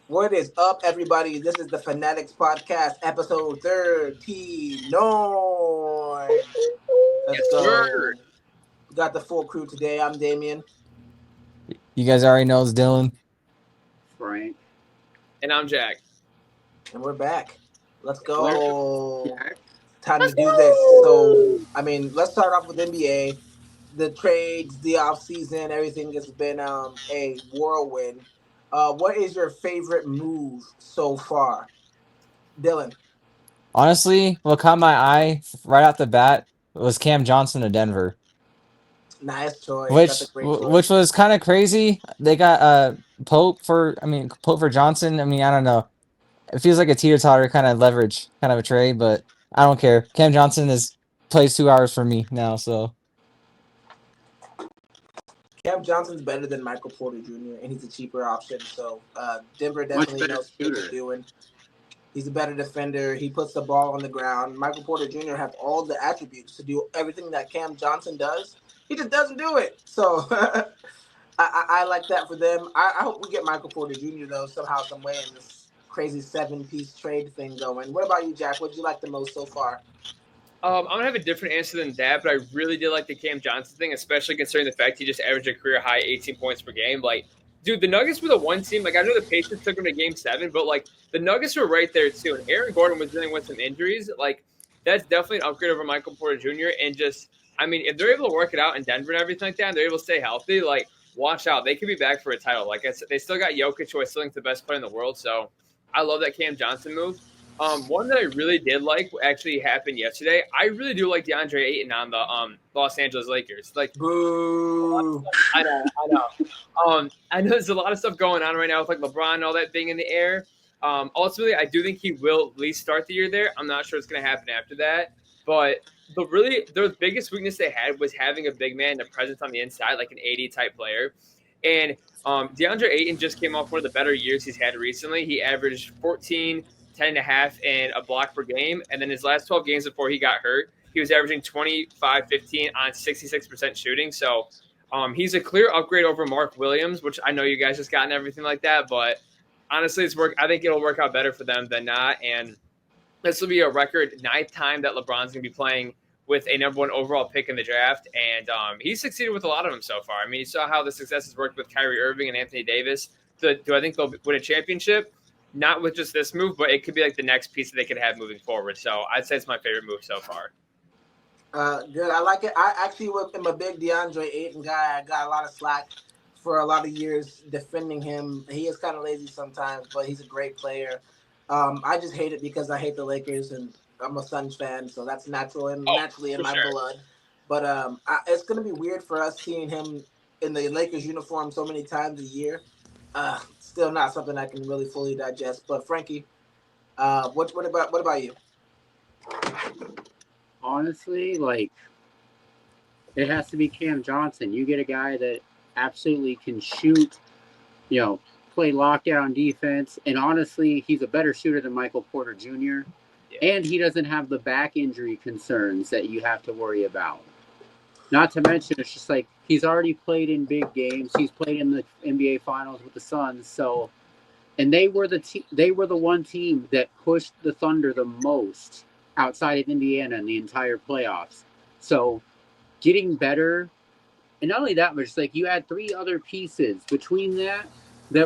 What is up, everybody? This is the fAnaticZ podcast, episode 39. Let's Yes, sir. go. We got the full crew today. I'm Damien. You guys already know it's Dylan. Frank. And I'm Jack. And we're back. Let's Welcome go. back. Time to do this. So, let's start off with NBA. The trades, the offseason, everything has been a whirlwind. What is your favorite move so far? Dylan. Honestly, what caught my eye right off the bat was Cam Johnson to Denver, Nice choice. That's a which great choice. which was kind of crazy. They got Pope for Johnson. I don't know. It feels like a teeter-totter kind of leverage kind of a trade, but I don't care. Cam Johnson plays 2 hours for me now, so Cam Johnson's better than Michael Porter Jr. and he's a cheaper option. So Denver Much definitely better knows what they're shooter. doing. He's a better defender. He puts the ball on the ground. Michael Porter Jr. has all the attributes to do everything that Cam Johnson does. He just doesn't do it. So I like that for them. I hope we get Michael Porter Jr. though somehow, some way in this crazy 7-piece trade thing going. What about you, Jack? What did you like the most so far? I'm gonna have a different answer than that, but I really did like the Cam Johnson thing, especially considering the fact he just averaged a career high 18 points per game. Like, dude, the Nuggets were the one team. Like, I know the Pacers took him to Game 7, but like the Nuggets were right there too. And Aaron Gordon was dealing with some injuries. Like, that's definitely an upgrade over Michael Porter Jr. And just, if they're able to work it out in Denver and everything like that, and they're able to stay healthy, like, watch out, they could be back for a title. Like I said, they still got Jokic, who I still think is the best player in the world. So I love that Cam Johnson move. One that I really did like actually happened yesterday. I really do like DeAndre Ayton on the Los Angeles Lakers. Like, Boo. I know. I know there's a lot of stuff going on right now with like LeBron and all that being in the air. Ultimately, I do think he will at least start the year there. I'm not sure what's going to happen after that. But their biggest weakness they had was having a big man, a presence on the inside, like an 80 type player. And DeAndre Ayton just came off one of the better years he's had recently. He averaged 14, 10.5, and a block per game. And then his last 12 games before he got hurt, he was averaging 25, 15 on 66% shooting. So he's a clear upgrade over Mark Williams, which I know you guys just got and everything like that. But honestly, I think it'll work out better for them than not. And this will be a record 9th time that LeBron's going to be playing with a number 1 overall pick in the draft. And he's succeeded with a lot of them so far. You saw how the success has worked with Kyrie Irving and Anthony Davis. Do I think they'll win a championship? Not with just this move, but it could be like the next piece that they could have moving forward. So I'd say it's my favorite move so far. Good. I like it. I actually am a big DeAndre Ayton guy. I got a lot of slack for a lot of years defending him. He is kind of lazy sometimes, but he's a great player. I just hate it because I hate the Lakers and I'm a Suns fan, so that's naturally in my blood. But it's going to be weird for us seeing him in the Lakers uniform so many times a year. Still not something I can really fully digest. But Frankie, what about you? Honestly, like, it has to be Cam Johnson. You get a guy that absolutely can shoot, play lockdown defense. And honestly, he's a better shooter than Michael Porter Jr. Yeah. And he doesn't have the back injury concerns that you have to worry about. Not to mention, it's just like he's already played in big games. He's played in the NBA Finals with the Suns. So, and they were the one team that pushed the Thunder the most outside of Indiana in the entire playoffs. So, getting better, and not only that, but just like you had 3 other pieces between that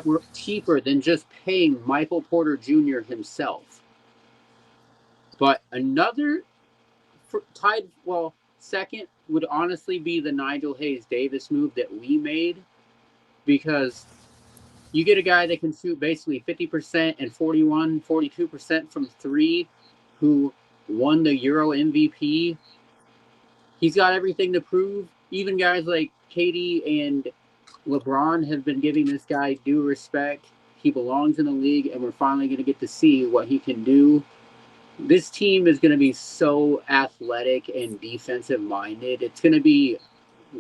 were cheaper than just paying Michael Porter Jr. himself. But another second would honestly be the Nigel Hayes-Davis move that we made, because you get a guy that can shoot basically 50% and 42% from 3, who won the Euro MVP. He's got everything to prove. Even guys like KD and LeBron have been giving this guy due respect. He belongs in the league, and we're finally going to get to see what he can do. This team is going to be so athletic and defensive-minded. It's going to be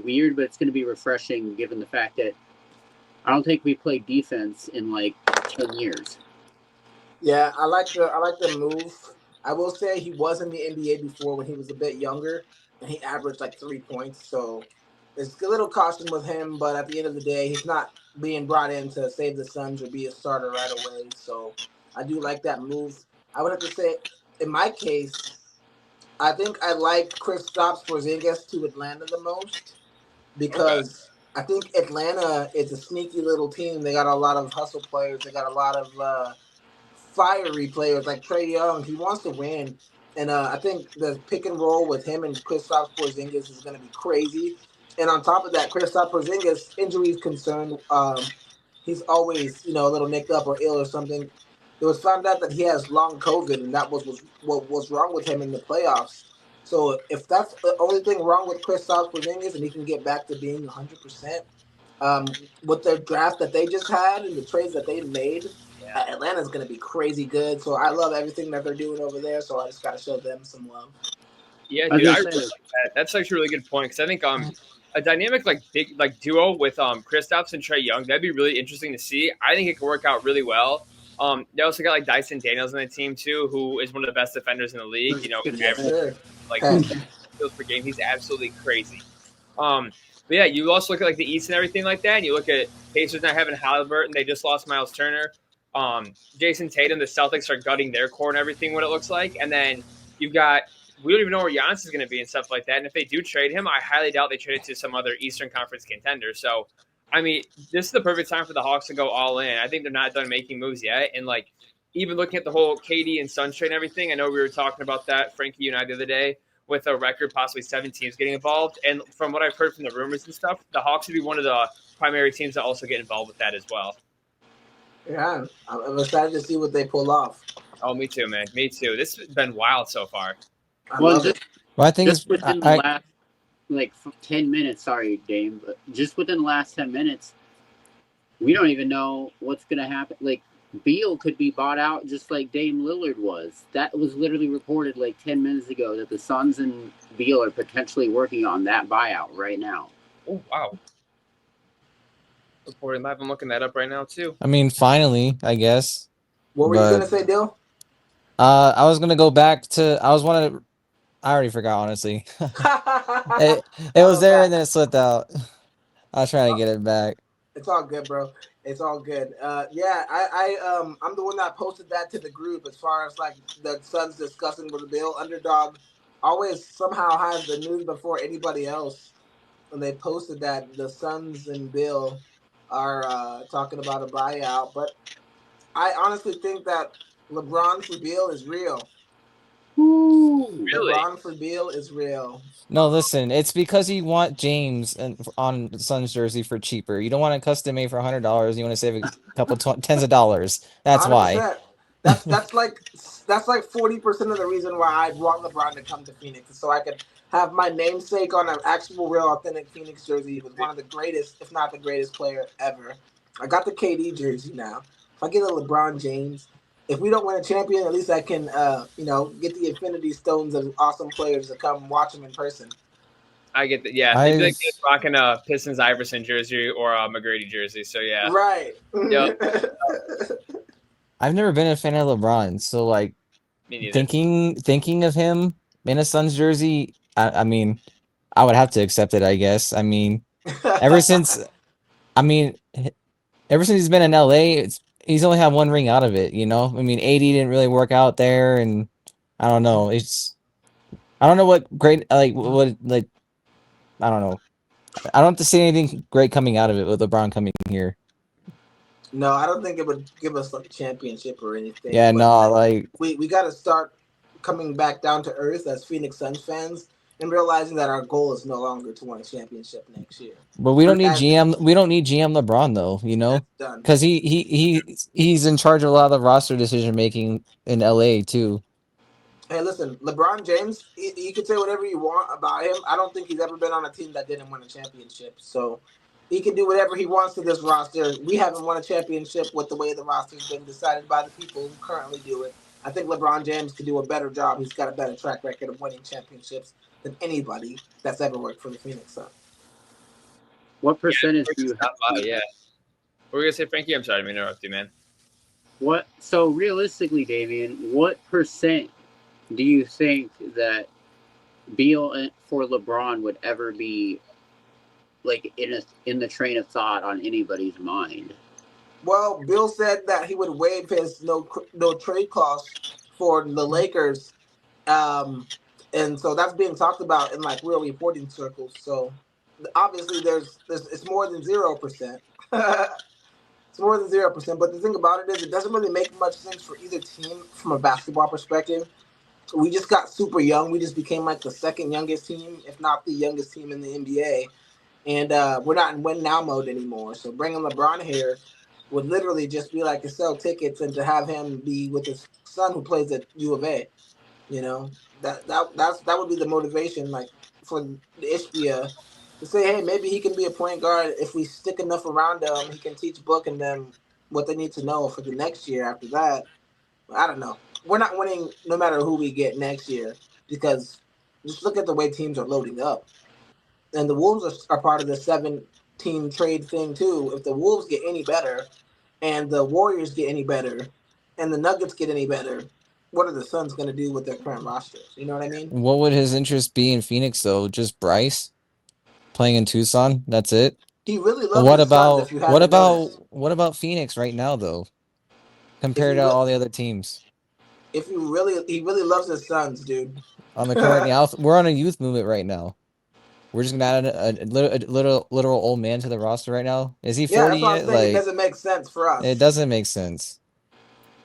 weird, but it's going to be refreshing given the fact that I don't think we played defense in like 10 years. Yeah, I like the move. I will say he was in the NBA before when he was a bit younger, and he averaged like 3 points. So it's a little caution with him, but at the end of the day, he's not being brought in to save the Suns or be a starter right away. So I do like that move. I would have to say, in my case, I think I like Kristaps Porzingis to Atlanta the most Okay. because I think Atlanta is a sneaky little team. They got a lot of hustle players. They got a lot of fiery players like Trey Young. He wants to win, and I think the pick and roll with him and Kristaps Porzingis is going to be crazy. And on top of that, Kristaps Porzingis injuries concerned, he's always a little nicked up or ill or something. It was found out that he has long COVID, and that was what was wrong with him in the playoffs. So if that's the only thing wrong with Kristaps Porzingis, and he can get back to being 100%, with their draft that they just had and the trades that they made, Atlanta's going to be crazy good. So I love everything that they're doing over there. So I just got to show them some love. Yeah, dude, I really like that. That's actually a really good point because I think a dynamic big duo with Kristaps and Trey Young, that'd be really interesting to see. I think it could work out really well. They also got like Dyson Daniels on the team too, who is one of the best defenders in the league. Sure. Like kills per game. He's absolutely crazy. But yeah, you also look at like the East and everything like that, and you look at Pacers not having Halliburton. They just lost Miles Turner. Jason Tatum, the Celtics are gutting their core and everything, what it looks like. And then you've got, we don't even know where Giannis is going to be and stuff like that. And if they do trade him, I highly doubt they trade it to some other Eastern Conference contender. So, I mean, this is the perfect time for the Hawks to go all in. I think they're not done making moves yet. And like, even looking at the whole KD and Suns trade and everything, I know we were talking about that, Frankie, you and I, the other day, with a record, possibly 7 teams getting involved. And from what I've heard from the rumors and stuff, the Hawks would be one of the primary teams that also get involved with that as well. Yeah, I'm excited to see what they pull off. Oh, me too, man. Me too. This has been wild so far. I love it. Well, I think just within the last 10 minutes, sorry, Dame, but just within the last 10 minutes, we don't even know what's going to happen. Like, Beal could be bought out just like Dame Lillard was. That was literally reported like 10 minutes ago that the Suns and Beal are potentially working on that buyout right now. Oh, wow. Reporting live. I'm looking that up right now, too. I mean, finally, I guess. What were you going to say, Dill? I was going to go back to, I already forgot, honestly. it was there and then it slipped out. I was trying to get it back. It's all good, bro. It's all good. Yeah, I'm the one that posted that to the group as far as like the Suns discussing with the Bill. Underdog always somehow has the news before anybody else. When they posted that the Suns and Bill are talking about a buyout, but I honestly think that LeBron for Beal is real. Ooh, really? LeBron for Beal is real. No, listen, it's because you want James on Suns jersey for cheaper. You don't want it custom made for $100. You want to save a couple tens of dollars. That's 100%. Why. That's like 40% of the reason why I want LeBron to come to Phoenix, so I could have my namesake on an actual, real, authentic Phoenix jersey with one of the greatest, if not the greatest player ever. I got the KD jersey now. If I get a LeBron James, if we don't win a champion, at least I can, get the Infinity Stones of awesome players to come watch them in person. I get that. Yeah, they'd be like rocking a Pistons Iverson jersey or a McGrady jersey. So yeah, right. Yep. I've never been a fan of LeBron, so like thinking of him in a Suns jersey, I mean, I would have to accept it, I guess. I mean, ever since he's been in LA, he's only had one ring out of it, you know? I mean, AD didn't really work out there, and I don't know. I don't know what great, I don't know. I don't have to see anything great coming out of it with LeBron coming here. No, I don't think it would give us like a championship or anything. Yeah, no, like we got to start coming back down to earth as Phoenix Suns fans and realizing that our goal is no longer to win a championship next year. But we don't need GM. We don't need GM LeBron though, you know, because he's in charge of a lot of the roster decision making in LA too. Hey, listen, LeBron James, you can say whatever you want about him. I don't think he's ever been on a team that didn't win a championship. So he can do whatever he wants to this roster. We haven't won a championship with the way the roster's been decided by the people who currently do it. I think LeBron James could do a better job. He's got a better track record of winning championships than anybody that's ever worked for the Phoenix Suns. What percentage do you have? Yeah. What were you going to say, Frankie? I'm sorry to interrupt you, man. So realistically, Damien, what percent do you think that Beal for LeBron would ever be like in the train of thought on anybody's mind. Well, Bill said that he would waive his no trade clause for the Lakers, and so that's being talked about in like real reporting circles. So obviously, there's it's more than 0%. It's more than 0%. But the thing about it is, it doesn't really make much sense for either team from a basketball perspective. We just got super young. We just became like the second youngest team, if not the youngest team in the NBA. And we're not in win now mode anymore. So bringing LeBron here would literally just be like to sell tickets and to have him be with his son who plays at U of A. You know, that would be the motivation, like for the Ishbia to say, hey, maybe he can be a point guard if we stick enough around him. He can teach Book and them what they need to know for the next year. After that, I don't know. We're not winning no matter who we get next year because just look at the way teams are loading up. And the Wolves are part of the 7-team trade thing too. If the Wolves get any better and the Warriors get any better and the Nuggets get any better, what are the Suns going to do with their current rosters? You know what I mean? What would his interest be in Phoenix though? Just Bryce playing in Tucson? That's it. He really loves his Suns. If you haven't noticed, what about Phoenix right now though? Compared If you to look- all the other teams he really loves his Suns, dude. on the current, we're on a youth movement right now. We're just gonna add a literal old man to the roster right now. Is he 40 Yeah, that's what I'm yet? saying. It Like, doesn't make sense for us. it doesn't make sense.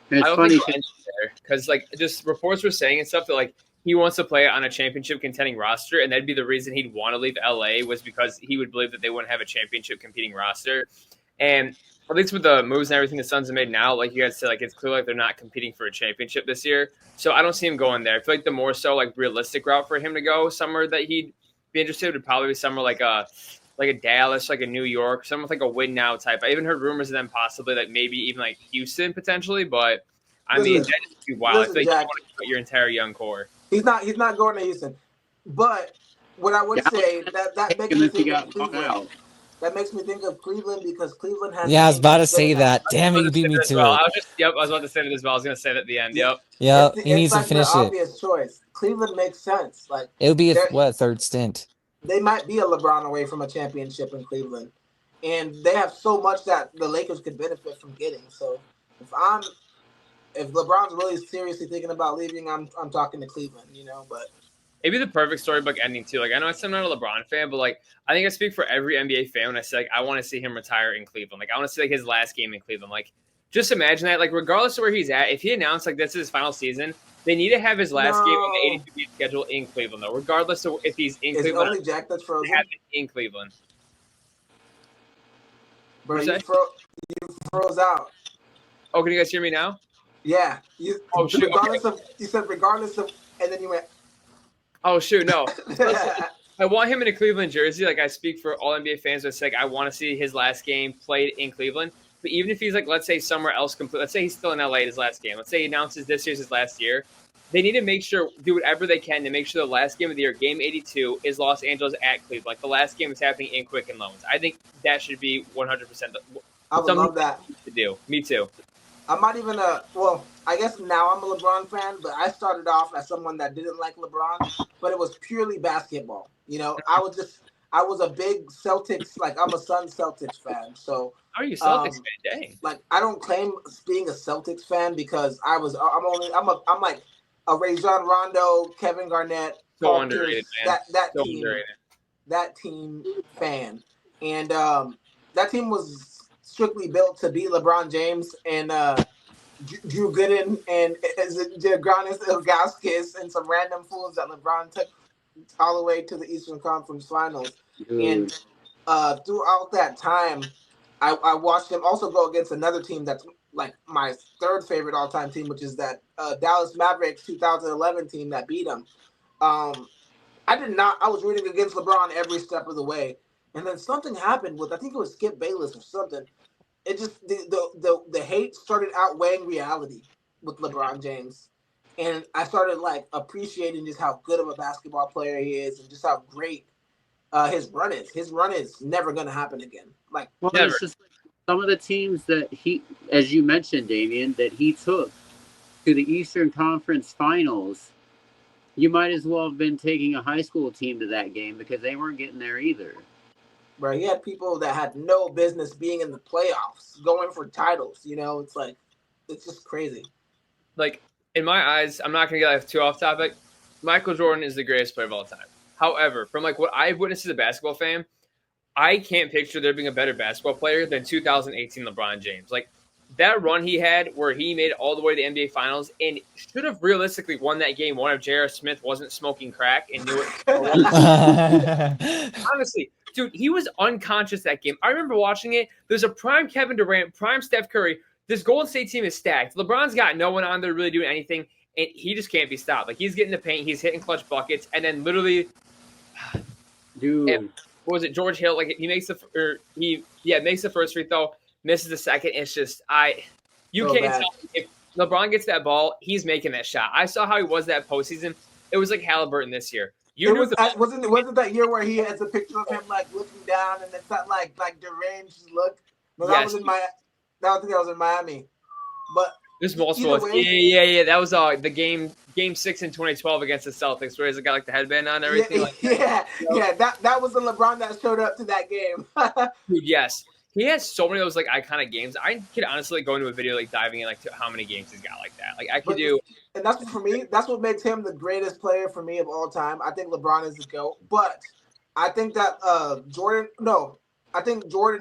And I it's don't funny think he'll end there because like just reports were saying and stuff that like he wants to play on a championship contending roster, and that'd be the reason he'd want to leave LA was because he would believe that they wouldn't have a championship competing roster. And at least with the moves and everything the Suns have made now, like you guys said, like it's clear like they're not competing for a championship this year. So I don't see him going there. I feel like the more so like realistic route for him to go somewhere that he'd be interested would probably be somewhere like a Dallas, like a New York, somewhere with like a win now type. I even heard rumors of them possibly like maybe even like Houston potentially, but I mean Listen, that'd be wild. I feel like Jack, you want to cut your entire young core. He's not going to Houston. But what I would say that makes me think of Cleveland. That makes me think of Cleveland because Cleveland has. Yeah, I was about to say that. Damn it, you beat me to it. I was about to say that as well. I was going to say that at the end. Yep. Yeah, he needs like to finish the it. obvious choice. Cleveland makes sense. Like it would be a third stint. They might be a LeBron away from a championship in Cleveland, and they have so much that the Lakers could benefit from getting. So if LeBron's really seriously thinking about leaving, I'm talking to Cleveland. You know, but. It'd be the perfect storybook ending too. Like I know I'm not a LeBron fan, but like I think I speak for every NBA fan when I say like I want to see him retire in Cleveland. Like I want to see like his last game in Cleveland. Like just imagine that. Like regardless of where he's at, if he announced like this is his final season, they need to have his last game on the 82 game schedule in Cleveland though. Regardless of if he's in Cleveland, only Jack that's frozen. Have it in Cleveland. Bro, you froze out. Oh, can you guys hear me now? Yeah. Shoot, you said regardless of, and then you went. Oh shoot, no. Listen, I want him in a Cleveland jersey. Like I speak for all NBA fans. I say like, I want to see his last game played in Cleveland. But even if he's like, let's say somewhere else, let's say he's still in LA his last game. Let's say he announces this year's his last year. They need to make sure, do whatever they can to make sure the last game of the year, game 82, is Los Angeles at Cleveland. Like the last game is happening in Quicken Loans. I think that should be 100%. I would love that to do. Me too. I'm not even I guess now I'm a LeBron fan, but I started off as someone that didn't like LeBron, but it was purely basketball. You know, I was a big Celtics, like I'm a Suns Celtics fan. So how are you Celtics fan? Dang. Like I don't claim being a Celtics fan because I'm like a Rajon Rondo, Kevin Garnett, so underrated, man. That team fan. And that team was strictly built to beat LeBron James and Drew Gooden and Giannis Ilgauskas and some random fools that LeBron took all the way to the Eastern Conference Finals. And throughout that time, I watched him also go against another team that's like my third favorite all-time team, which is that Dallas Mavericks 2011 team that beat him. I was rooting against LeBron every step of the way. And then something happened with, I think it was Skip Bayless or something. It just, the hate started outweighing reality with LeBron James. And I started like appreciating just how good of a basketball player he is and just how great his run is. His run is never going to happen again. Like, never. It's just like some of the teams that he, as you mentioned, Damien, that he took to the Eastern Conference Finals, you might as well have been taking a high school team to that game because they weren't getting there either. bro. He had people that had no business being in the playoffs, going for titles. It's like, it's just crazy. Like, in my eyes, I'm not going to get too off topic. Michael Jordan is the greatest player of all time. However, from like what I've witnessed as a basketball fan, I can't picture there being a better basketball player than 2018 LeBron James. Like, that run he had where he made it all the way to the NBA Finals and should have realistically won that game one if J.R. Smith wasn't smoking crack and knew it. Honestly, dude, he was unconscious that game. I remember watching it. There's a prime Kevin Durant, prime Steph Curry. This Golden State team is stacked. LeBron's got no one on there really doing anything, and he just can't be stopped. Like, he's getting the paint, he's hitting clutch buckets, and then literally, Dude. What was it? George Hill, like, he makes makes the first free throw, misses the second. It's just you can't tell if LeBron gets that ball, he's making that shot. I saw how he was that postseason. It was like Halliburton this year. Wasn't that year where he has a picture of him like looking down and it's not like deranged look? No, that was in Miami. I think that was in Miami. But this multiple. Yeah. That was the game 6 in 2012 against the Celtics, where he's got like the headband on and everything. That was the LeBron that showed up to that game. Dude, yes. He has so many of those like iconic games. I could honestly go into a video like diving in like to how many games he's got like that. Like I could do. And that's what, for me, that's what makes him the greatest player for me of all time. I think LeBron is the GOAT, but I think that Jordan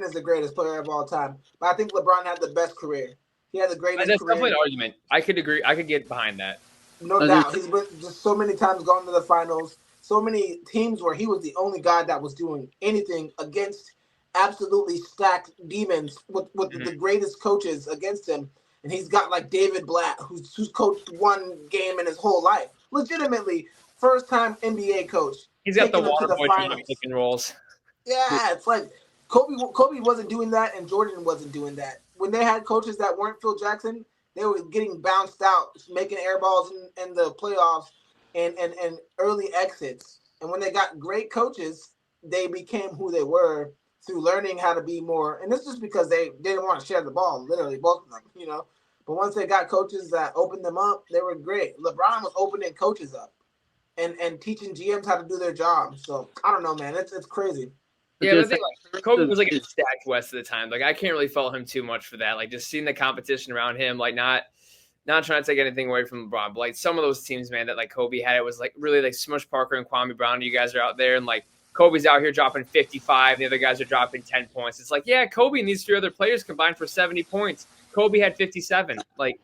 is the greatest player of all time. But I think LeBron had the best career. He had the greatest That's career. definitely an argument. I could agree. I could get behind that. No doubt. He's been just so many times gone to the finals. So many teams where he was the only guy that was doing anything against absolutely stacked demons with the greatest coaches against him. And he's got like David Blatt, who's coached one game in his whole life. Legitimately, first time NBA coach. He's got the water boy pick and rolls. Yeah, it's like Kobe wasn't doing that, and Jordan wasn't doing that. When they had coaches that weren't Phil Jackson, they were getting bounced out, making air balls in the playoffs and early exits. And when they got great coaches, they became who they were through learning how to be more. And this is just because they didn't want to share the ball, literally, both of them, But once they got coaches that opened them up, they were great. LeBron was opening coaches up and teaching GMs how to do their job. So, I don't know, man. It's crazy. Yeah, but I think like, Kobe was like a stacked West at the time. Like I can't really fault him too much for that. Like just seeing the competition around him, like not trying to take anything away from LeBron, but like some of those teams, man, that like Kobe had, it was like really like Smush Parker and Kwame Brown. You guys are out there, and like Kobe's out here dropping 55, the other guys are dropping 10 points. It's like, yeah, Kobe and these three other players combined for 70 points. Kobe had 57. Like,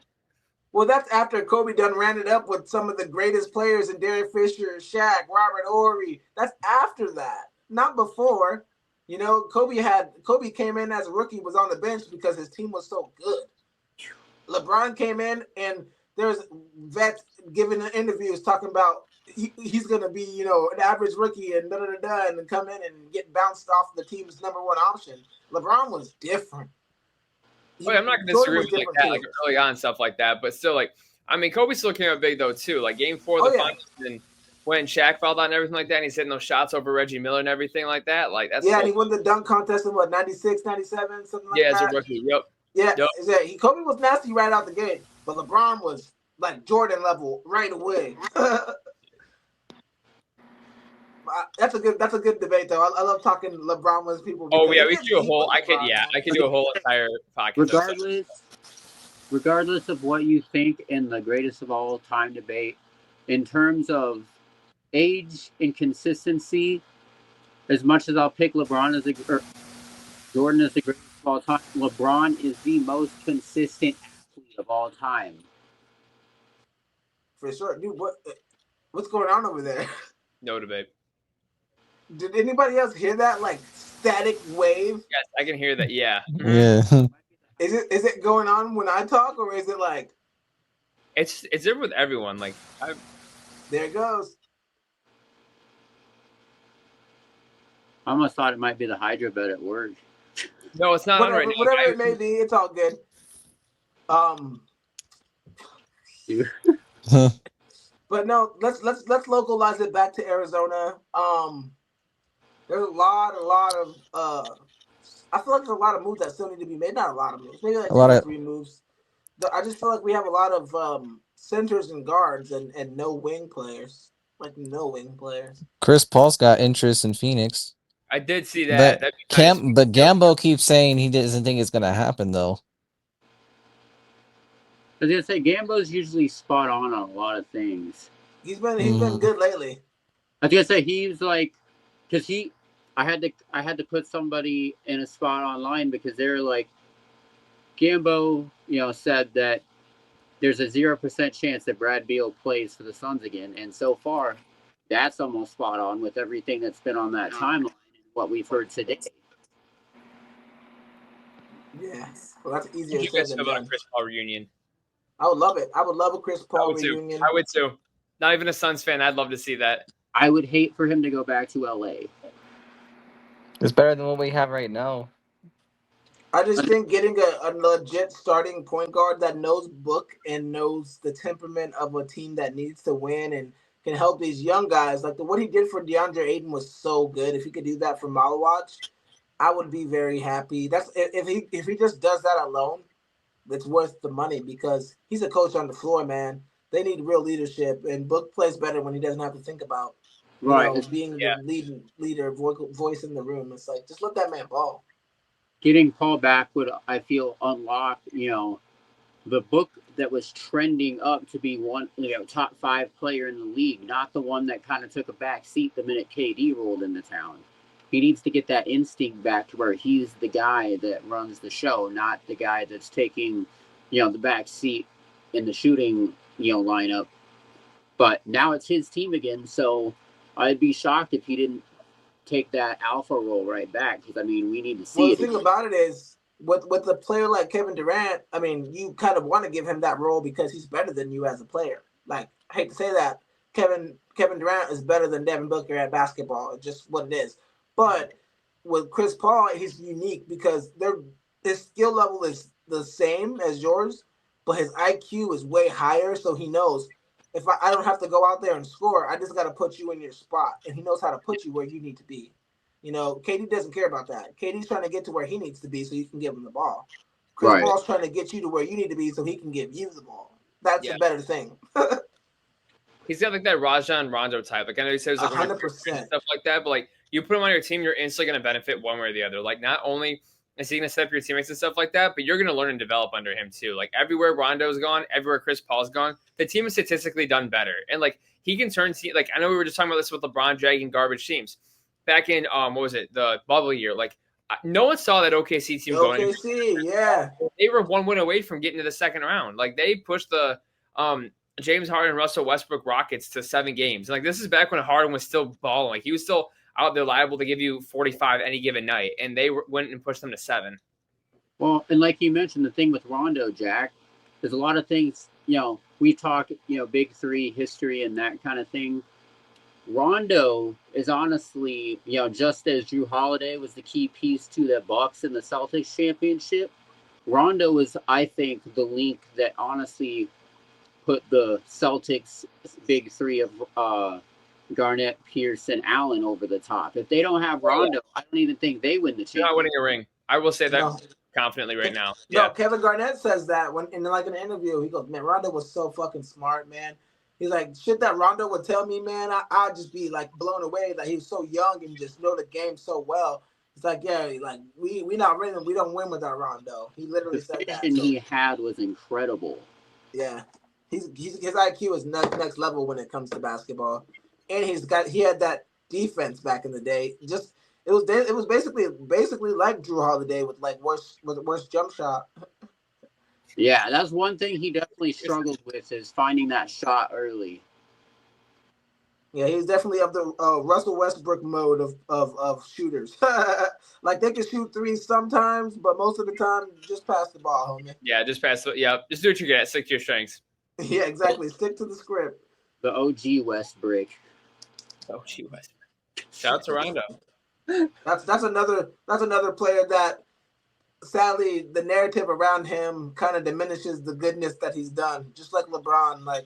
well, that's after Kobe done ran it up with some of the greatest players in Derek Fisher, Shaq, Robert Horry. That's after that, not before. Kobe came in as a rookie, was on the bench because his team was so good. LeBron came in, and there's vets giving interviews talking about he's going to be, an average rookie and and then come in and get bounced off the team's number one option. LeBron was different. I'm not going to disagree with like that, like early on stuff like that, but still, like, I mean, Kobe still came out big though too. Like Game 4 of the finals, and when Shaq fouled out and everything like that, and he's hitting those shots over Reggie Miller and everything like that, like that's and he won the dunk contest in 96, 97, something like that. Yeah, as a rookie. Yep. Yeah, Kobe was nasty right out the gate, but LeBron was like Jordan level right away. That's a good debate though. I love talking LeBron with people. Oh yeah, we could do a whole. I could do a whole entire podcast. Regardless of what you think in the greatest of all time debate, in terms of age and consistency, as much as I'll pick LeBron Jordan as the greatest of all time, LeBron is the most consistent athlete of all time. For sure, dude. What's going on over there? No debate. Did anybody else hear that like static wave? Yes, I can hear that. Yeah. Yeah. Is it going on when I talk, or is it like? It's there with everyone. Like, there it goes. I almost thought it might be the hydro bed at work. No, it's not on right now. Whatever it may be, it's all good. But no, let's localize it back to Arizona. There's a lot of I feel like there's a lot of moves that still need to be made. Not a lot of moves, maybe like 3 moves. I just feel like we have a lot of centers and guards and no wing players. Like no wing players. Chris Paul's got interest in Phoenix. I did see that. But That'd be nice. Gambo keeps saying he doesn't think it's gonna happen though. I was gonna say Gambo's usually spot on a lot of things. He's been good lately. I was gonna say he's like, because I had to put somebody in a spot online because they're like, Gambo, said that there's a 0% chance that Brad Beal plays for the Suns again, and so far, that's almost spot on with everything that's been on that timeline and what we've heard today. Yeah, well, that's easier What do you guys said feel than about a done. Chris Paul reunion? I would love it. I would love a Chris Paul reunion. I would too. Not even a Suns fan. I'd love to see that. I would hate for him to go back to LA. It's better than what we have right now. I just think getting a legit starting point guard that knows book and knows the temperament of a team that needs to win and can help these young guys, like what he did for DeAndre Ayton was so good. If he could do that for Malawatch, I would be very happy. That's if he just does that alone, it's worth the money because he's a coach on the floor, man. They need real leadership, and Book plays better when he doesn't have to think about being the leader, voice in the room. It's like just let that man ball. Getting Paul back would, I feel, unlock, the Book that was trending up to be one, top 5 player in the league, not the one that kind of took a back seat the minute KD rolled into town. He needs to get that instinct back to where he's the guy that runs the show, not the guy that's taking, the back seat in the shooting, lineup. But now it's his team again, so I'd be shocked if he didn't take that alpha role right back because we need to see it. The thing about it is with a player like Kevin Durant, you kind of want to give him that role because he's better than you as a player. Like, I hate to say that, Kevin Durant is better than Devin Booker at basketball. It's just what it is. But with Chris Paul, he's unique because his skill level is the same as yours, but his IQ is way higher. So he knows if I don't have to go out there and score, I just got to put you in your spot, and he knows how to put you where you need to be. KD doesn't care about that. KD's trying to get to where he needs to be so you can give him the ball. Chris Paul's trying to get you to where you need to be so he can give you the ball. That's a better thing. He's got like that Rajon Rondo type. Like I know he says like 100% stuff like that, but like you put him on your team, you're instantly going to benefit one way or the other. Like not only is he going to set up your teammates and stuff like that, but you're going to learn and develop under him too. Like everywhere Rondo's gone, everywhere Chris Paul's gone, the team is statistically done better. And like he can turn like I know we were just talking about this with LeBron dragging garbage teams back in what was it, the bubble year? Like no one saw that OKC team going. OKC, yeah, they were one win away from getting to the second round. Like they pushed the James Harden, Russell Westbrook Rockets to 7 games. Like this is back when Harden was still balling. Like he was still out there liable to give you 45 any given night, and they went and pushed them to 7. Well, and like you mentioned, the thing with Rondo, Jack, there's a lot of things, we talk, big 3 history and that kind of thing. Rondo is honestly, just as Jrue Holiday was the key piece to the Bucks in the Celtics championship, Rondo is, I think, the link that honestly put the Celtics big 3 of Garnett, Pierce, and Allen over the top. If they don't have Rondo, I don't even think they win the championship. They're not winning a ring. I will say that confidently right now. No, Kevin Garnett says that when in an interview, he goes, "Man, Rondo was so fucking smart, man." He's like, shit that Rondo would tell me, man, I'd just be like blown away that he was so young and just know the game so well. It's like, yeah, like we not winning, we don't win without Rondo. He literally said that. The vision he had was incredible. Yeah, his IQ is next level when it comes to basketball, and he had that defense back in the day. Just it was basically like Jrue Holiday with worse jump shot. Yeah, that's one thing he definitely struggled with is finding that shot early. Yeah, he's definitely of the Russell Westbrook mode of shooters. Like they can shoot 3s sometimes, but most of the time, just pass the ball, homie. Yeah, just pass. Yeah, just do what you get. Stick to your strengths. Yeah, exactly. Stick to the script. The OG Westbrook. OG Westbrook. Shout out to Rondo. That's another player that. Sadly, the narrative around him kind of diminishes the goodness that he's done. Just like LeBron, like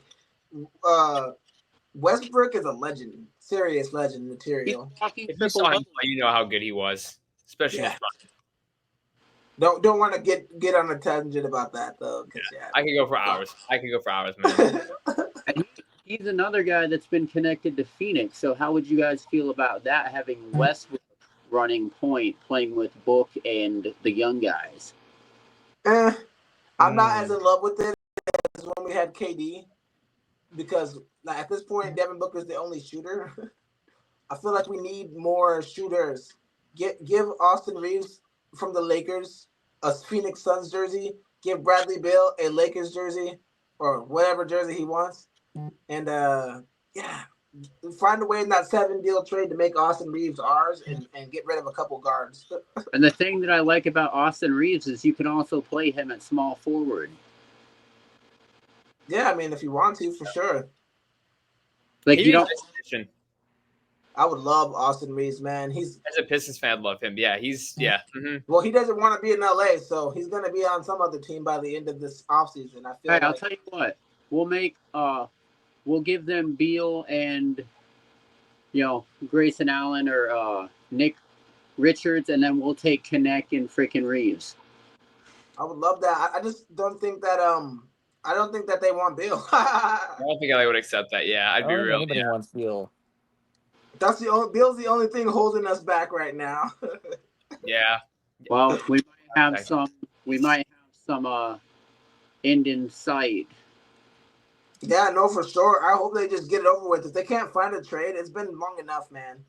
Westbrook is a legend, serious legend material. If you saw him play, you know how good he was, especially. Yeah. Don't want to get on a tangent about that though. I could go for hours. Man. He's another guy that's been connected to Phoenix. So how would you guys feel about that? Having Westbrook running point, playing with Book and the young guys. I'm not as in love with it as when we had KD, because like, at this point, Devin Booker's the only shooter. I feel like we need more shooters. Give Austin Reeves from the Lakers a Phoenix Suns jersey. Give Bradley Beal a Lakers jersey or whatever jersey he wants. And find a way in that 7-deal trade to make Austin Reeves ours and get rid of a couple guards. And the thing that I like about Austin Reeves is you can also play him at small forward. Yeah, I mean, if you want to, for sure. Like you don't. I would love Austin Reeves, man. He's as a Pistons fan, love him. Yeah, Well, he doesn't want to be in LA, so he's gonna be on some other team by the end of this offseason. I'll tell you what. We'll give them Beal and Grayson Allen or Nick Richards, and then we'll take Connect and freaking Reeves. I would love that. I just don't think that I don't think that they want Beal. I don't think I would accept that. Yeah, I'd be real. Nobody wants Beal. Bill's the only thing holding us back right now. Yeah. Well, we might have some end in sight. Yeah, no, for sure. I hope they just get it over with. If they can't find a trade, it's been long enough, man.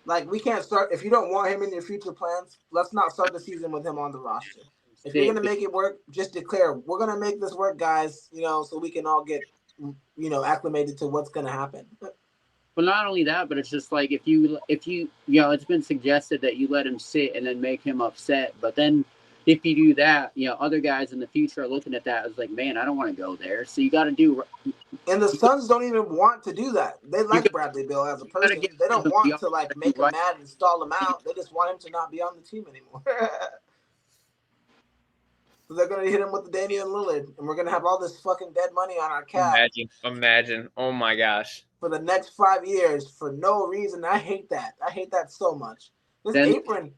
Like, we can't start. If you don't want him in your future plans, let's not start the season with him on the roster. If you're gonna make it work, just declare we're gonna make this work, guys. So we can all get acclimated to what's gonna happen. Well, not only that, but it's just like if you it's been suggested that you let him sit and then make him upset. But then if you do that, other guys in the future are looking at that as like, man, I don't want to go there. So you got to do. And the Suns don't even want to do that. They like Bradley Beal as a person. They don't want to like make him mad and stall him out. They just want him to not be on the team anymore. So they're gonna hit him with the Damian Lillard, and we're gonna have all this fucking dead money on our cap. Imagine. Oh my gosh. For the next 5 years, for no reason. I hate that. I hate that so much. The apron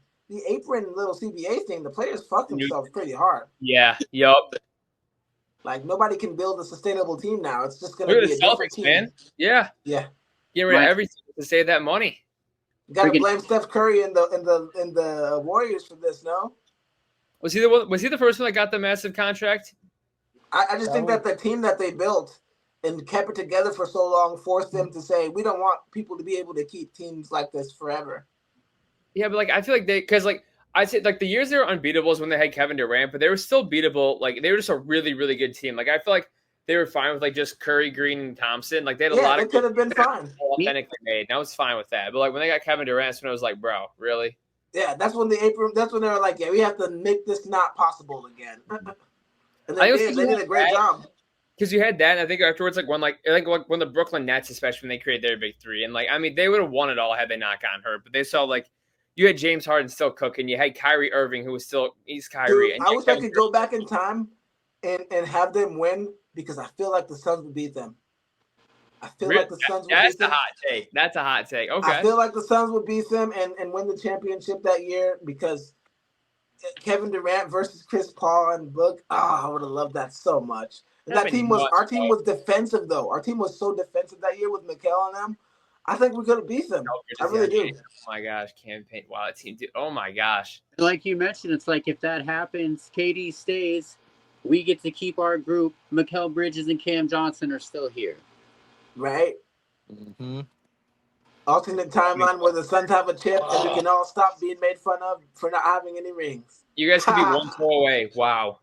little CBA thing, the players fuck themselves pretty hard. Yeah. Yup. Like, nobody can build a sustainable team now. It's just gonna be a different team. Man. Yeah. Yeah. Get rid of everything to save that money. You gotta blame Steph Curry and the Warriors for this, no? Was he the first one that got the massive contract? I just think that the team that they built and kept it together for so long forced them to say, we don't want people to be able to keep teams like this forever. Yeah, but I feel like because I say the years they were unbeatable is when they had Kevin Durant, but they were still beatable. Like, they were just a really, really good team. Like, I feel like they were fine with just Curry, Green, and Thompson. Like, they had a lot of. They could have been fine. Authentically made, and I was fine with that. But when they got Kevin Durant, that's when I was like, bro, really? Yeah, that's when they were like, yeah, we have to make this not possible again. And they did a great job. Because you had that, and I think afterwards, when the Brooklyn Nets, especially when they created their big three, and they would have won it all had they not gotten hurt. But they saw you had James Harden still cooking, you had Kyrie Irving, who was he's Kyrie. Dude, I wish I could go back in time and have them win, because I feel like the Suns would beat them. I feel like the Suns would beat them. That's a hot take. That's a hot take. Okay. I feel like the Suns would beat them and win the championship that year, because Kevin Durant versus Chris Paul and Book. I would have loved that so much. And our team was defensive, though. Our team was so defensive that year with Mikal and them. I think we could have beat them. I really do. Oh my gosh, campaign! Wow, that team! Oh my gosh. Like you mentioned, it's like if that happens, KD stays, we get to keep our group. Mikal Bridges and Cam Johnson are still here. Right. Mm-hmm. Alternate timeline where the Suns have a chip and we can all stop being made fun of for not having any rings. You guys could be 1 away. Wow.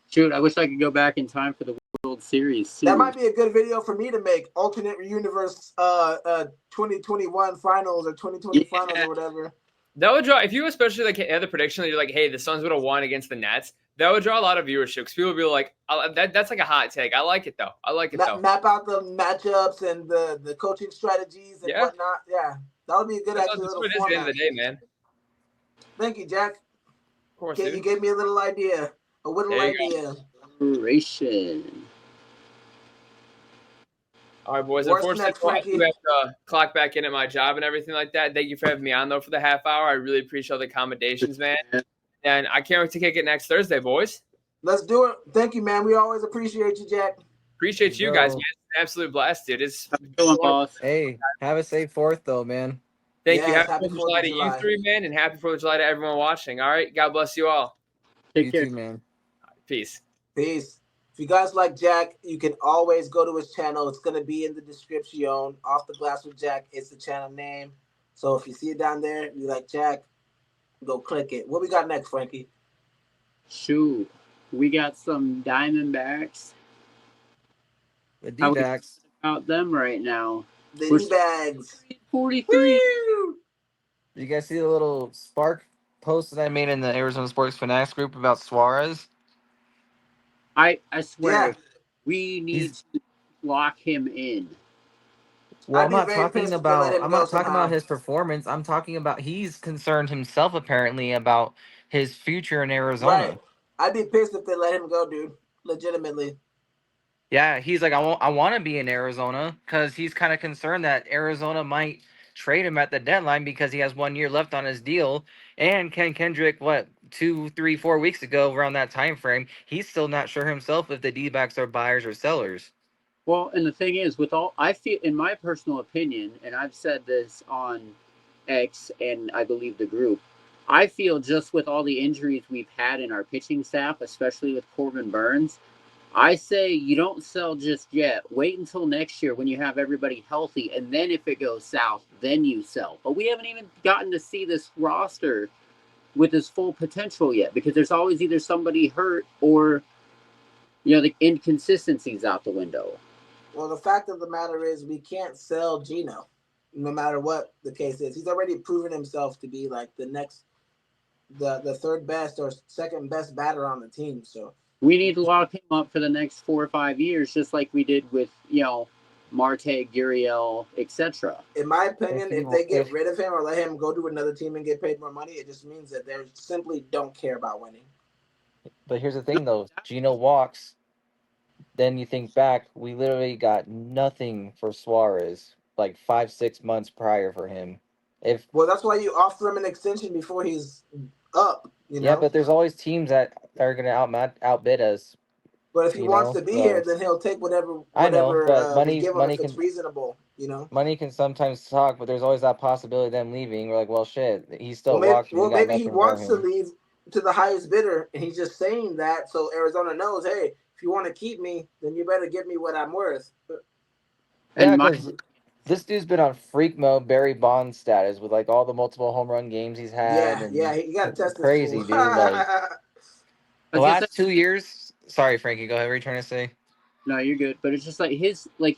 Shoot, I wish I could go back in time for the World Series too. That might be a good video for me to make. Alternate universe 2021 finals or 2020 finals or whatever. That would draw, if you especially had the prediction that you're like, hey, the Suns would have won against the Nets, that would draw a lot of viewership, because people would be like, that's like a hot take. I like it, though. Map out the matchups and the coaching strategies and whatnot. Yeah, that would be a good little format. At the end of the day, man. Thank you, Jack. Of course, you gave me a little idea. A little idea. Inspiration. All right, boys. Unfortunately, I have to clock back in at my job and everything like that. Thank you for having me on, though, for the half hour. I really appreciate all the accommodations, man. And I can't wait to kick it next Thursday, boys. Let's do it. Thank you, man. We always appreciate you, Jack. Appreciate you guys, man. It's an absolute blast, dude. Hey, have a safe 4th, though, man. Thank you. Yes, Happy happy 4th of 4th July of to you July. three, man, and happy 4th of July to everyone watching. All right. God bless you all. Take You care. too, man. Peace. Peace. If you guys like Jack, you can always go to his channel. It's going to be in the description. Off the Glass with Jack. It's the channel name. So if you see it down there, you like Jack, go click it. What we got next, Frankie? Shoot, we got some Diamondbacks. The How we D-backs. about them right now? The We're D-Bags. 43. Woo! Did you guys see the little spark post that I made in the Arizona Sports Fanatics group about Suarez? I swear, Yeah. we need He's to lock him in. well. I'd be very pissed if they let him I'm go not talking about somehow. his performance. I'm talking about he's concerned himself apparently about his future in Right. Arizona. I'd be pissed if they let him go, dude. Legitimately. Yeah, he's like, I want to be in Arizona because he's kind of concerned that Arizona might trade him at the deadline because he has 1 year left on his deal. And Ken Kendrick, what, 2, 3, 4 weeks ago, around that time frame, he's still not sure himself if the D-backs are buyers or sellers. Well, and the thing is, I feel, in my personal opinion, and I've said this on X and I believe the group, I feel just with all the injuries we've had in our pitching staff, especially with Corbin Burns, I say you don't sell just yet. Wait until next year when you have everybody healthy, and then if it goes south, then you sell. But we haven't even gotten to see this roster with its full potential yet because there's always either somebody hurt or the inconsistencies out the window. Well, the fact of the matter is we can't sell Gino, no matter what the case is. He's already proven himself to be like the third best or second best batter on the team. So we need to lock him up for the next 4 or 5 years, just like we did with Marte, Gurriel, etc. in my opinion, if they get If rid of him or let him go to another team and get paid more money, it just means that they simply don't care about winning. But here's the thing, though. Gino walks. Then you think back, we literally got nothing for Suarez like 5, 6 months prior for him. If Well, that's why you offer him an extension before he's up, Yeah, but there's always teams that are gonna outbid us. But if he wants to be here, So then he'll take whatever I know, but we give him if money it's can reasonable. money can sometimes talk, but there's always that possibility of them leaving. We're like, well, shit, he's still walking. We got Maybe he nothing for wants to him. leave to the highest bidder, and he's just saying that so Arizona knows, hey, if you want to keep me, then you better give me what I'm worth. Yeah, And because this dude's been on freak mode, Barry Bonds status with like all the multiple home run games he's had, Yeah, and you got to test this crazy fool. dude. Like I the was gonna say, last 2 years. Sorry, Frankie. Go ahead. What are you trying to say? no, you're good. But it's just like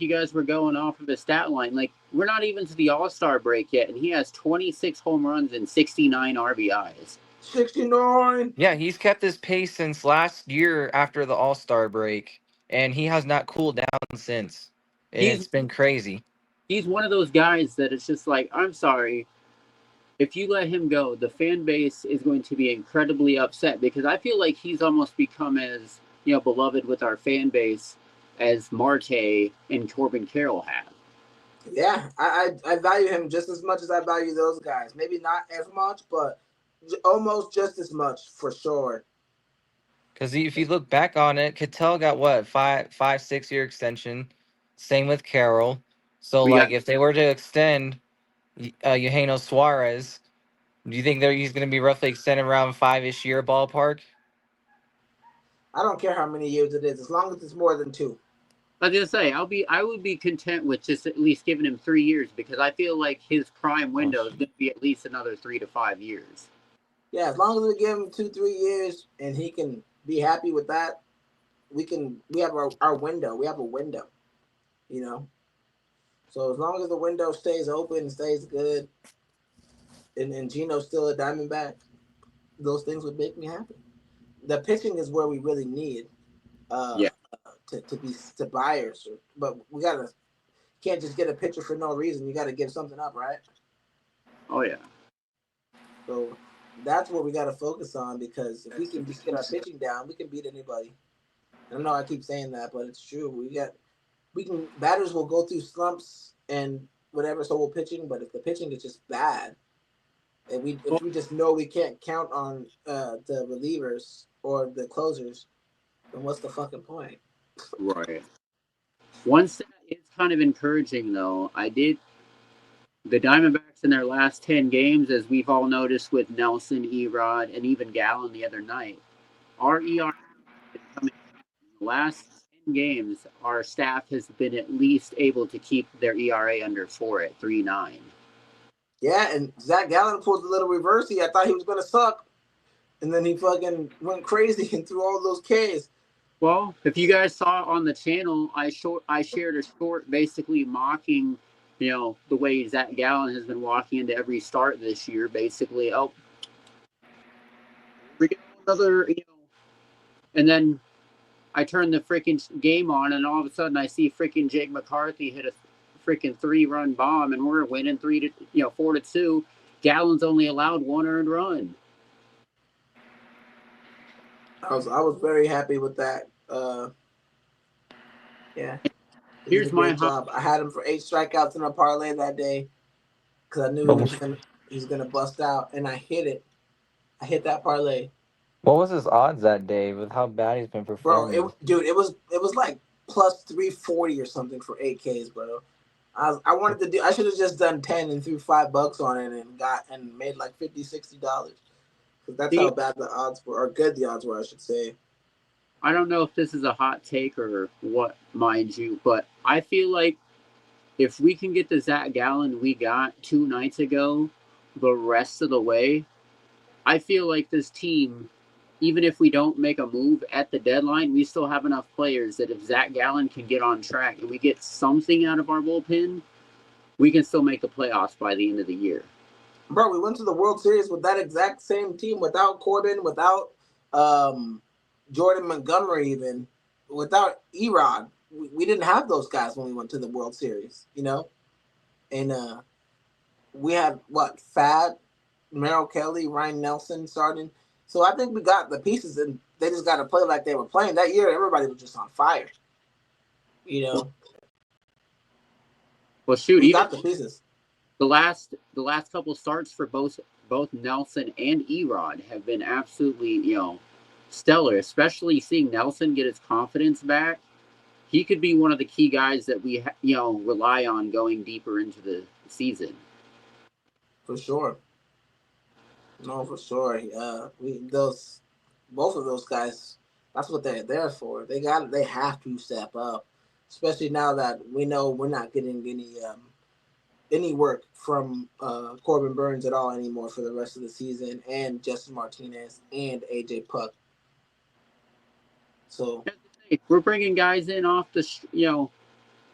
you guys were going off of his stat line. Like, we're not even to the All-Star break yet, and he has 26 home runs and 69 RBIs. 69. Yeah, he's kept this pace since last year after the All-Star break, and he has not cooled down since. And He's it's been crazy. he's one of those guys that it's just like, I'm sorry, if you let him go, the fan base is going to be incredibly upset because I feel like he's almost become as beloved with our fan base as Marte and Corbin Carroll have. Yeah, I value him just as much as I value those guys. Maybe not as much, but almost just as much for sure. Because if you look back on it, Cattell got what 6 year extension. Same with Carroll. So We like, got if they were to extend Eugenio Suarez, do you think he's going to be roughly extended around 5-ish year ballpark? I don't care how many years it is, as long as it's more than 2. I was gonna say I would be content with just at least giving him 3 years because I feel like his prime window is going to be at least another 3 to 5 years. Yeah, as long as we give him 2-3 years and he can be happy with that, we have our window. We have a window, So as long as the window stays open, stays good, and Gino's still a Diamondback, those things would make me happy. The pitching is where we really need Yeah. to buyers, but we can't just get a pitcher for no reason. You gotta give something up, right? Oh yeah. So that's what we gotta focus on because if we can just get our pitching down, we can beat anybody. I know I keep saying that, but it's true. Batters will go through slumps and whatever, so will pitching. But if the pitching is just bad, and if we just know we can't count on the relievers or the closers, then what's the fucking point? Right. One stat is kind of encouraging though. I did The Diamondbacks in their last 10 games, as we've all noticed with Nelson, Erod, and even Gallen the other night, our ERA is coming in the last 10 games. Our staff has been at least able to keep their ERA under 4 at 3.9. Yeah, and Zach Gallen pulled a little reversey. I thought he was going to suck. And then he fucking went crazy and threw all those Ks. Well, if you guys saw on the channel, I shared a short basically mocking, the way Zach Gallen has been walking into every start this year. Basically, we get another, and then I turn the freaking game on, and all of a sudden I see freaking Jake McCarthy hit a freaking 3-run bomb, and we're winning 4-2. Gallen's only allowed 1 earned run. I was very happy with that. Yeah. Here's my job. I had him for 8 strikeouts in a parlay that day because I knew he was gonna bust out, and I hit it. I hit that parlay. What was his odds that day with how bad he's been performing? Bro, it was like plus 340 or something for 8Ks, bro. I should have just done 10 and threw $5 on it and made like $50-$60. Because that's how bad the odds were, or good the odds were, I should say. I don't know if this is a hot take or what, mind you, but I feel like if we can get the Zach Gallen we got 2 nights ago the rest of the way, I feel like this team, even if we don't make a move at the deadline, we still have enough players that if Zach Gallen can get on track and we get something out of our bullpen, we can still make the playoffs by the end of the year. Bro, we went to the World Series with that exact same team without Corbin, without Jordan Montgomery, even without Erod. We didn't have those guys when we went to the World Series, and we had Fad, Merrick Kelly, Ryan Nelson starting. So I think we got the pieces, and they just got to play like they were playing that year. Everybody was just on fire, Well, shoot, we got the pieces. The last couple starts for both Nelson and Erod have been absolutely, stellar, especially seeing Nelson get his confidence back. He could be one of the key guys that we, rely on going deeper into the season. For sure. No, for sure. Both of those guys, that's what they're there for. They have to step up, especially now that we know we're not getting any work from Corbin Burns at all anymore for the rest of the season, and Justin Martinez and AJ Puck. So we're bringing guys in off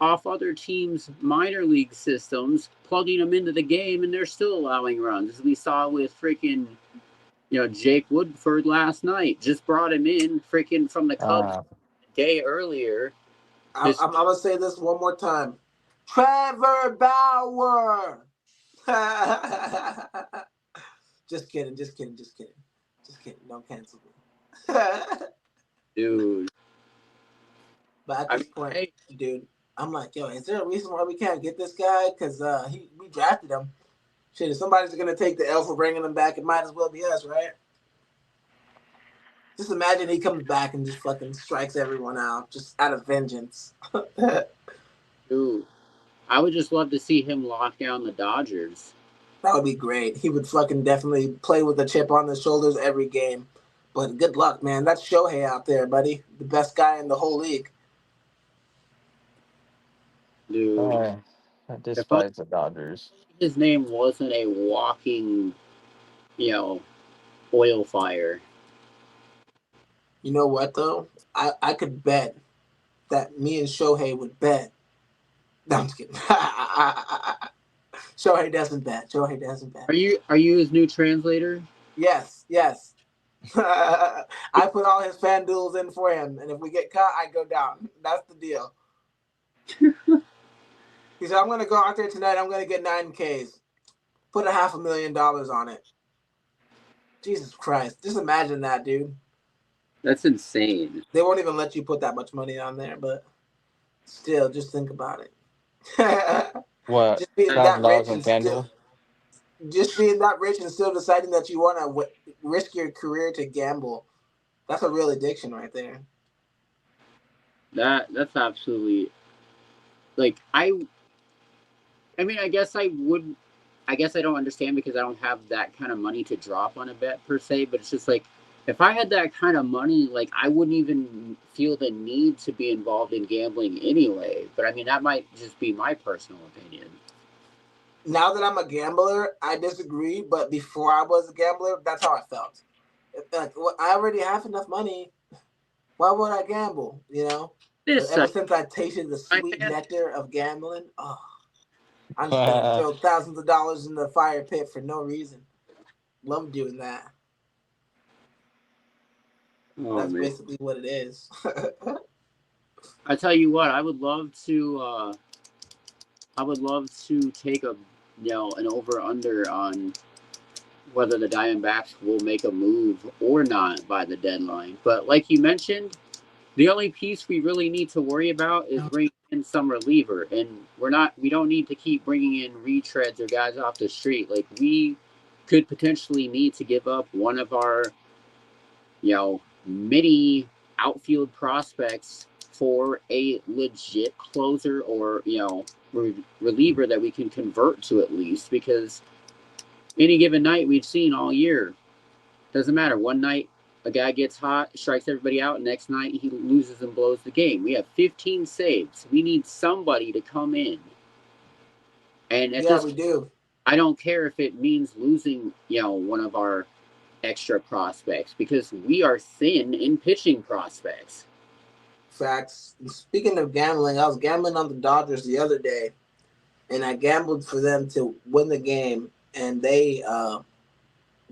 off other teams' minor league systems, plugging them into the game, and they're still allowing runs, as we saw with freaking Jake Woodford last night. Just brought him in freaking from the Cubs a day earlier. I'm gonna say this one more time. Trevor Bauer. Just kidding. Don't cancel me. Dude. But at this point, dude, I'm like, yo, is there a reason why we can't get this guy? Because we drafted him. Shit, if somebody's going to take the L for bringing him back, it might as well be us, right? Just imagine he comes back and just fucking strikes everyone out, just out of vengeance. Dude, I would just love to see him lock down the Dodgers. That would be great. He would fucking definitely play with a chip on his shoulders every game. But good luck, man. That's Shohei out there, buddy. The best guy in the whole league. Dude. I despise the Dodgers. His name wasn't a walking, oil fire. You know what, though? I could bet that me and Shohei would bet. No, I'm just kidding. Shohei doesn't bet. Are you his new translator? Yes. I put all his fan duels in for him, and if we get caught, I go down. That's the deal. He said, I'm going to go out there tonight. I'm going to get 9Ks. Put $500,000 on it. Jesus Christ. Just imagine that, dude. That's insane. They won't even let you put that much money on there, but still, just think about it. What? Just being that rich and still deciding that you want to risk your career to gamble. That's a real addiction right there. That's absolutely, I mean, I guess I would I guess I don't understand because I don't have that kind of money to drop on a bet per se, but it's just like, if I had that kind of money, like I wouldn't even feel the need to be involved in gambling anyway. But I mean, that might just be my personal opinion. Now that I'm a gambler, I disagree. But before I was a gambler, that's how I felt. Like, I already have enough money. Why would I gamble? You know. But ever since I tasted the sweet nectar of gambling, I'm just gonna throw thousands of dollars in the fire pit for no reason. Love doing that. That's basically what it is. I tell you what, I would love to take an over under on whether the Diamondbacks will make a move or not by the deadline. But like you mentioned, the only piece we really need to worry about is bringing in some reliever, and we don't need to keep bringing in retreads or guys off the street. Like, we could potentially need to give up one of our, mini outfield prospects for a legit closer or, reliever that we can convert to at least, because any given night we've seen all year, doesn't matter. One night a guy gets hot, strikes everybody out. Next night he loses and blows the game. We have 15 saves. We need somebody to come in. And we do. I don't care if it means losing, one of our extra prospects, because we are thin in pitching prospects. Facts. Speaking of gambling, I was gambling on the Dodgers the other day, and I gambled for them to win the game, and they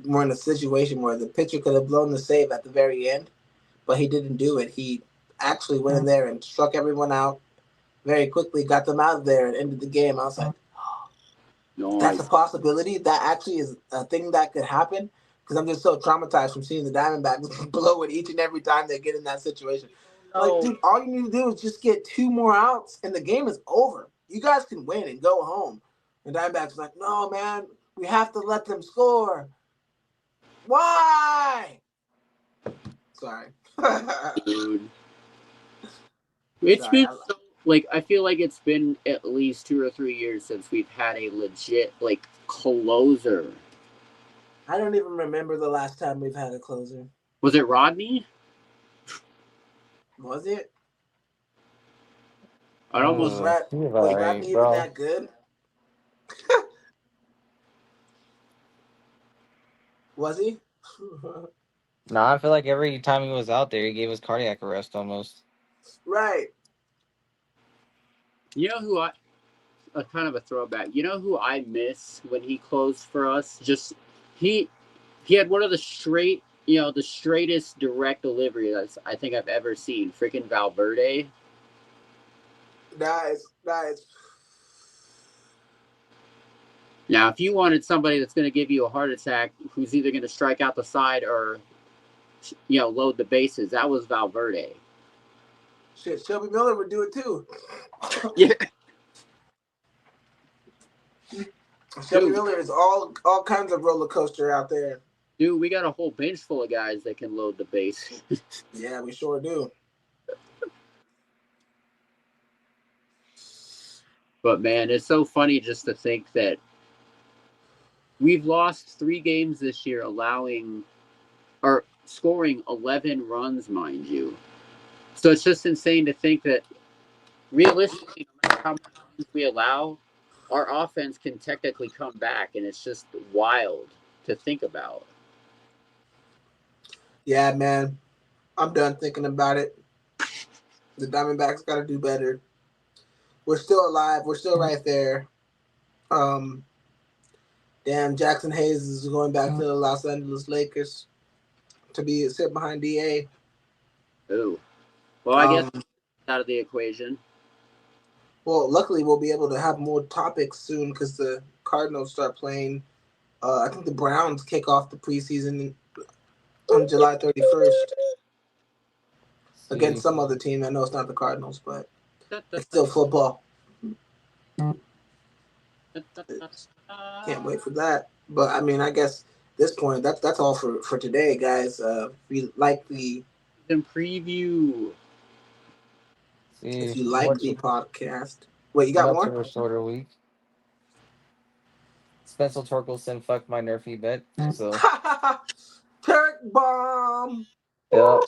were in a situation where the pitcher could have blown the save at the very end, but he didn't do it. He actually went in there and struck everyone out very quickly, got them out of there, and ended the game. I was like, that's a possibility. That actually is a thing that could happen, because I'm just so traumatized from seeing the Diamondbacks blow it each and every time they get in that situation. Like, dude, all you need to do is just get 2 more outs, and the game is over. You guys can win and go home. The Diamondbacks are like, no, man, we have to let them score. Why? Sorry. Dude. It's been so, like, I feel like it's been at least 2 or 3 years since we've had a legit, like, closer. I don't even remember the last time we've had a closer. Was it Rodney? Was it? I almost was Rodney even that good? Was he? No, I feel like every time he was out there, he gave us cardiac arrest almost. Right. You know who kind of a throwback. You know who I miss when he closed for us? Just he had one of the the straightest direct deliveries I think I've ever seen. Freaking Valverde. Nice. Now, if you wanted somebody that's going to give you a heart attack, who's either going to strike out the side or, load the bases, that was Valverde. Shit, Shelby Miller would do it too. Yeah. Shelby Miller is all kinds of roller coaster out there. Dude, we got a whole bench full of guys that can load the base. Yeah, we sure do. But, man, it's so funny just to think that we've lost 3 games this year scoring 11 runs, mind you. So it's just insane to think that realistically, no matter how many runs we allow, our offense can technically come back, and it's just wild to think about. Yeah, man. I'm done thinking about it. The Diamondbacks got to do better. We're still alive. We're still right there. Jackson Hayes is going back to the Los Angeles Lakers to sit behind DA. Ooh. Well, I guess out of the equation. Well, luckily we'll be able to have more topics soon because the Cardinals start playing. I think the Browns kick off the preseason on July 31st against some other team. I know it's not the Cardinals, but it's still football. Can't wait for that. But I mean, I guess at this point that's all for today, guys. We like the preview. If you like the podcast, wait, you got more? A shorter week. Spencer Torkelson fucked my Nerfy bet. So Turk bomb. yeah.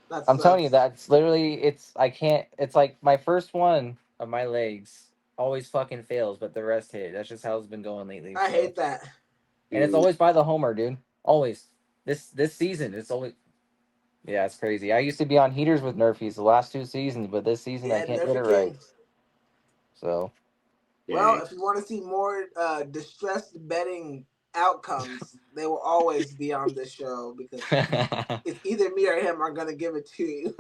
That I'm telling you, sucks. that's literally it's like my first one of my legs always fucking fails, but the rest hit. That's just how it's been going lately. I So. hate that. And it's always by the homer, dude. Always. This season, it's always. Yeah, it's crazy. I used to be on heaters with Nerfies the last 2 seasons, but this season I Yeah, can't get it Nerfy right. King. So. Well, if you want to see more distressed betting outcomes, they will always be on this show because it's either me or him are going to give it to you.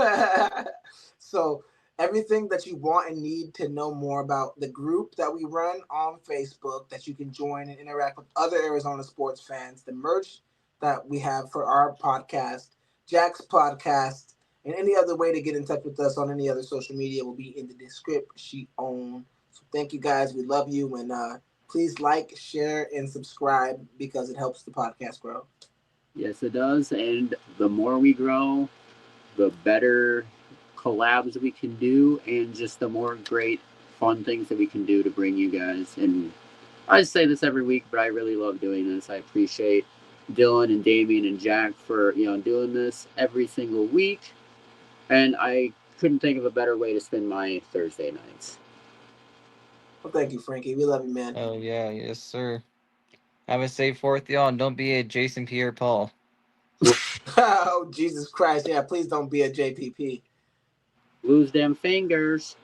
So everything that you want and need to know more about the group that we run on Facebook that you can join and interact with other Arizona sports fans, the merch that we have for our podcast, Jack's podcast, and any other way to get in touch with us on any other social media will be in the description sheet on. So thank you guys. We love you. And please like, share, and subscribe because it helps the podcast grow. Yes, it does. And the more we grow, the better collabs we can do and just the more great fun things that we can do to bring you guys. And I say this every week, but I really love doing this. I appreciate Dylan and Damien and Jack for doing this every single week. And I couldn't think of a better way to spend my Thursday nights. Well, thank you, Frankie. We love you, man. Oh yeah, yes sir. Have a safe 4th, y'all, and don't be a Jason Pierre-Paul. Oh, Jesus Christ. Yeah, please don't be a JPP. Lose them fingers.